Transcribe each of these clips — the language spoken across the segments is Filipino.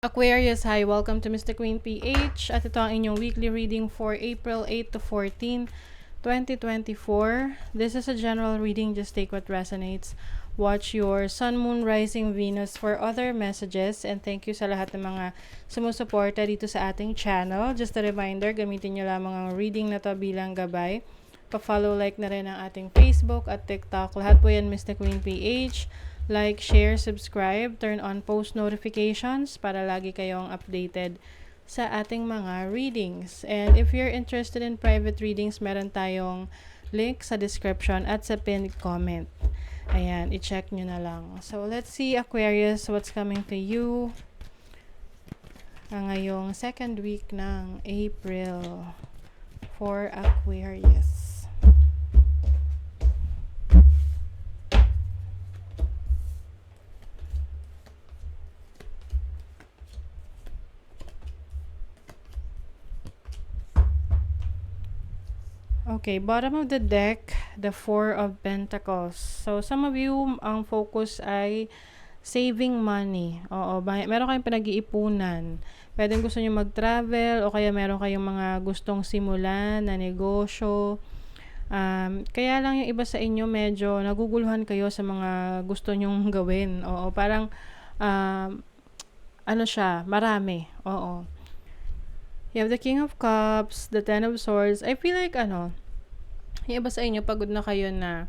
Aquarius, hi! Welcome to Mr. Queen PH at ito ang inyong weekly reading for April 8 to 14, 2024. This is a general reading, just take what resonates. Watch your Sun, Moon, Rising, Venus for other messages, and thank you sa lahat ng mga sumusuporta dito sa ating channel. Just a reminder, gamitin nyo lamang ang reading na to bilang gabay. Pa-follow, like na rin ang ating Facebook at TikTok. Lahat po yan Mr. Queen PH. Like, share, subscribe, turn on post notifications para lagi kayong updated sa ating mga readings. And if you're interested in private readings, meron tayong link sa description at sa pinned comment. Ayan, i-check nyo na lang. So, let's see Aquarius, what's coming to you ngayong second week ng April for Aquarius. Okay, bottom of the deck, the Four of Pentacles. So, some of you, ang focus ay saving money. Oo, meron kayong pinag-iipunan. Pwedeng gusto nyo mag-travel o kaya meron kayong mga gustong simulan na negosyo. Kaya lang yung iba sa inyo medyo naguguluhan kayo sa mga gusto nyong gawin. Oo, parang ano siya, marami. Oo. You have the King of Cups, the Ten of Swords. I feel like yung iba sa inyo pagod na kayo na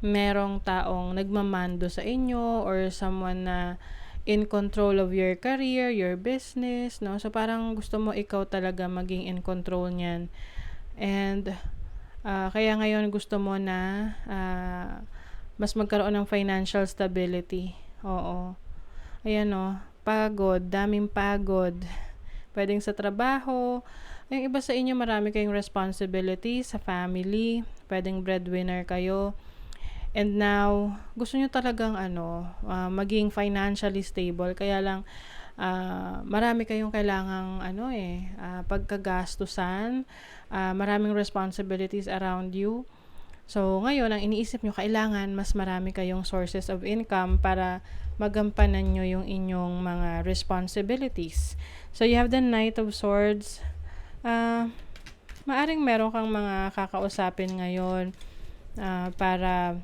merong taong nagmamando sa inyo or someone na in control of your career, your business, no? So parang gusto mo ikaw talaga maging in control niyan. And kaya ngayon gusto mo na mas magkaroon ng financial stability. Oo. Ayan pagod, daming pagod. Pwedeng sa trabaho. Yung iba sa inyo, marami kayong responsibility sa family. Pwedeng breadwinner kayo. And now, gusto nyo talagang maging financially stable. Kaya lang, marami kayong kailangang pagkagastusan. Maraming responsibilities around you. So, ngayon, ang iniisip nyo, kailangan mas marami kayong sources of income para magampanan nyo yung inyong mga responsibilities. So, you have the Knight of Swords. Maaring meron kang mga kakausapin ngayon para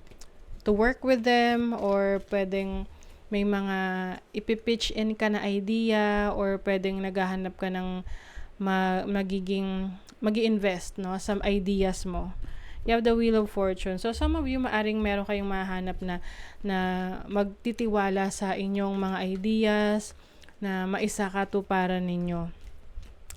to work with them, or pwedeng may mga ipipitch in ka na idea, or pwedeng naghahanap ka ng magi-invest sa ideas mo. You have the Wheel of Fortune. So, some of you, maaring meron kayong mahanap na magtitiwala sa inyong mga ideas na maisakatuparan ninyo.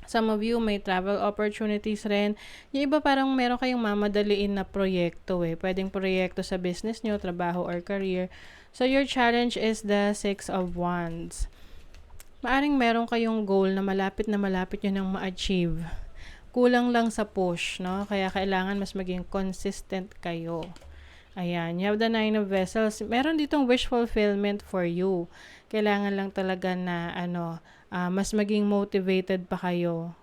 Some of you may travel opportunities rin. Yung iba parang meron kayong mamadaliin na proyekto Pwedeng proyekto sa business nyo, trabaho, or career. So, your challenge is the Six of Wands. Maaring meron kayong goal na malapit nyo nang ma-achieve. Kulang lang sa push, no? Kaya kailangan mas maging consistent kayo. Ayan, you have the Nine of Vessels. Meron ditong wish fulfillment for you. Kailangan lang talaga na mas maging motivated pa kayo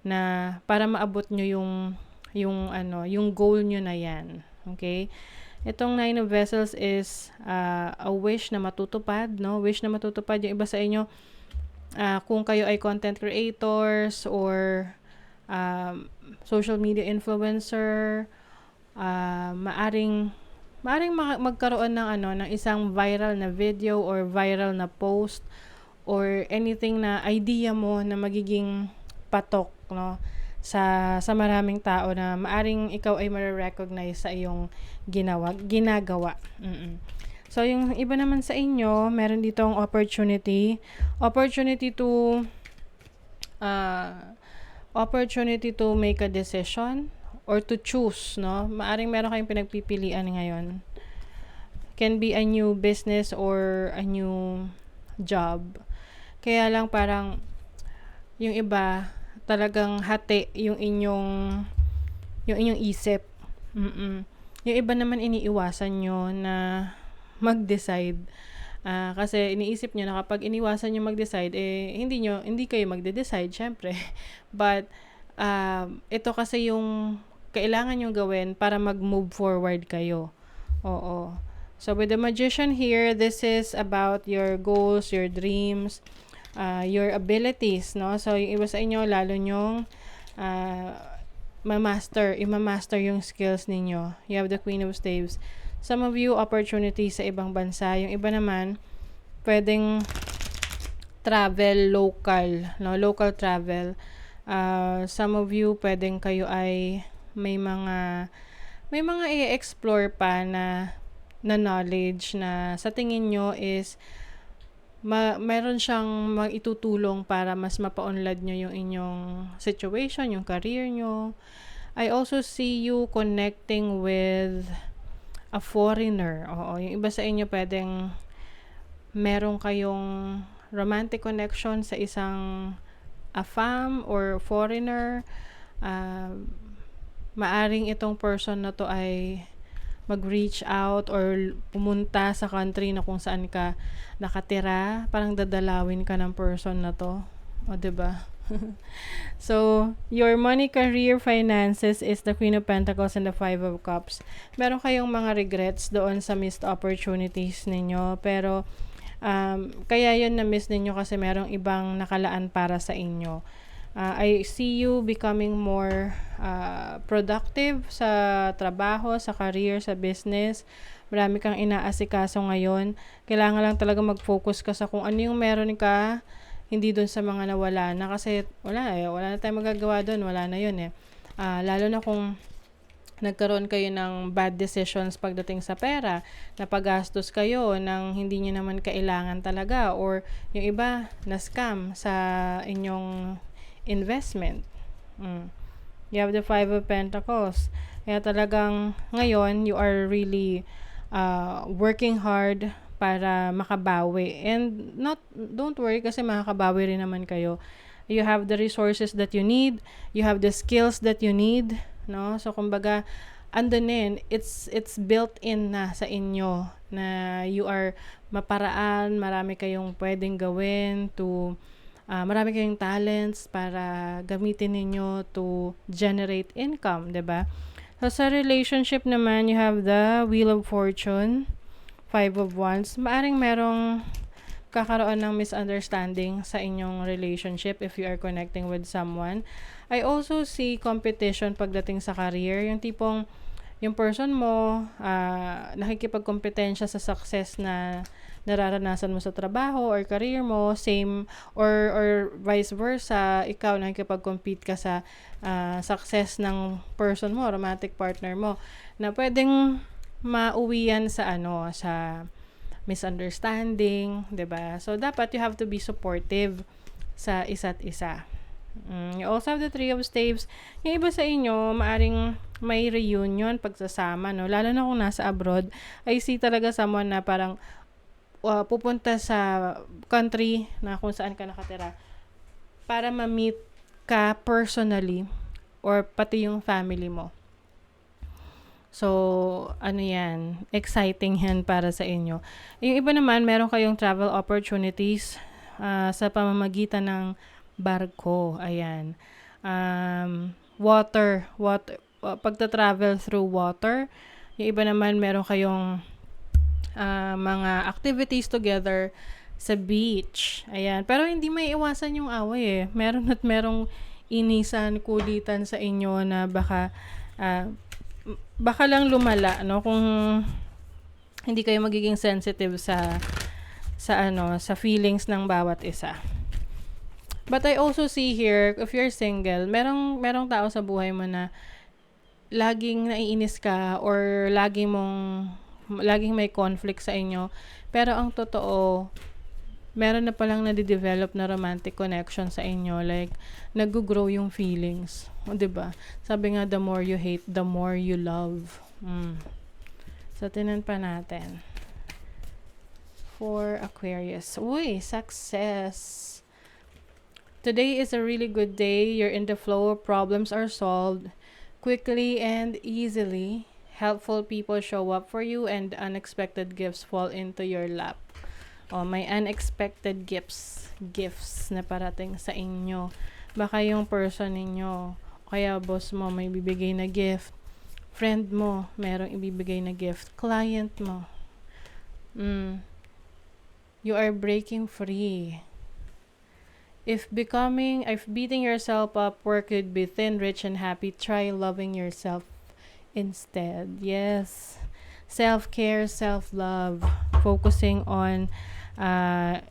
na para maabot nyo yung goal nyo na yan. Okay? Itong Nine of Vessels is a wish na matutupad, no? Wish na matutupad. Yung iba sa inyo, kung kayo ay content creators or social media influencer, maaring magkaroon ng isang viral na video or viral na post or anything na idea mo na magiging patok, no, sa maraming tao na maaring ikaw ay ma-recognize sa iyong ginagawa. So, yung iba naman sa inyo, meron ditong opportunity to make a decision or to choose, no? Maaring meron kayong pinagpipilian ngayon. Can be a new business or a new job. Kaya lang parang yung iba talagang hati yung inyong isip. Yung iba naman iniiwasan nyo na mag-decide. Kasi iniisip nyo na kapag iniwasan nyo mag-decide, hindi kayo magde-decide, syempre. But, ito kasi yung kailangan nyo gawin para mag-move forward kayo. So, with the Magician here, this is about your goals, your dreams. your abilities, no? So, yung iba sa inyo, lalo nyong imamaster yung skills ninyo. You have the Queen of Staves. Some of you, opportunities sa ibang bansa. Yung iba naman, pwedeng travel local, no? Local travel. Some of you, pwedeng kayo ay may mga i-explore pa na knowledge na sa tingin nyo is meron siyang maitutulong para mas mapaunlad nyo yung inyong situation, yung career nyo. I also see you connecting with a foreigner. Oo, yung iba sa inyo pwedeng meron kayong romantic connection sa isang AFAM or foreigner. Maaring itong person na to ay mag-reach out or pumunta sa country na kung saan ka nakatira, parang dadalawin ka ng person na to. O, diba? So, your money, career, finances is the Queen of Pentacles and the Five of Cups. Meron kayong mga regrets doon sa missed opportunities ninyo, pero kaya yun na-miss ninyo kasi merong ibang nakalaan para sa inyo. I see you becoming more productive sa trabaho, sa career, sa business. Marami kang inaasikaso ngayon. Kailangan lang talaga mag-focus ka sa kung ano yung meron ka, hindi dun sa mga nawala na. Kasi wala na tayong magagawa dun. Wala na yun eh. Lalo na kung nagkaroon kayo ng bad decisions pagdating sa pera, napagastos kayo ng hindi nyo naman kailangan talaga, or yung iba na scam sa inyong investment. You have the Five of Pentacles. Kaya talagang ngayon, you are really working hard para makabawi. And don't worry kasi makakabawi rin naman kayo. You have the resources that you need. You have the skills that you need. No? So, kumbaga, andun din, it's built in na sa inyo na you are maparaan, marami kayong pwedeng gawin marami kayong talents para gamitin ninyo to generate income, 'di ba? So, sa relationship naman, you have the Wheel of Fortune, Five of Wands. Maaring merong kakaroon ng misunderstanding sa inyong relationship if you are connecting with someone. I also see competition pagdating sa career. Yung tipong, yung person mo, nakikipagkompetensya sa success na nararanasan mo sa trabaho or career mo, same, or vice versa, ikaw nakikipag-compete ka sa success ng person mo, romantic partner mo, na pwedeng mauwi yan sa sa misunderstanding, 'di ba? So, dapat you have to be supportive sa isa't isa. You also have the Three of Staves. Yung iba sa inyo, maaring may reunion, pagsasama, no? Lalo na kung nasa abroad, I see talaga someone na parang pupunta sa country na kung saan ka nakatira para ma-meet ka personally or pati yung family mo. So, yan, exciting yan para sa inyo. Yung iba naman, meron kayong travel opportunities sa pamamagitan ng barko. Ayan. Water, pagta-travel through water. Yung iba naman, meron kayong mga activities together sa beach. Ayan. Pero hindi may iwasan yung away eh. Meron at merong inisan, kulitan sa inyo na baka lang lumala, no, kung hindi kayo magiging sensitive sa feelings ng bawat isa. But I also see here, if you're single, merong tao sa buhay mo na laging naiinis ka or laging may conflict sa inyo. Pero ang totoo, meron na palang nade-develop na romantic connection sa inyo. Like, nag-grow yung feelings. O, diba? Sabi nga, the more you hate, the more you love. So, tinan pa natin. For Aquarius. Uy, success. Today is a really good day. You're in the flow. Problems are solved quickly and easily. Helpful people show up for you and unexpected gifts fall into your lap. May unexpected gifts na parating sa inyo. Baka yung person ninyo, kaya boss mo may bibigay na gift, friend mo merong ibibigay na gift, client mo. You are breaking free. If beating yourself up work could be thin, rich, and happy, try loving yourself instead. Yes. Self-care, self-love, focusing on uh,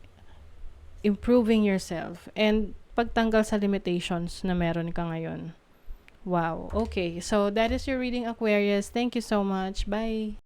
improving yourself, and pagtanggal sa limitations na meron ka ngayon. Wow. Okay. So, that is your reading, Aquarius. Thank you so much. Bye.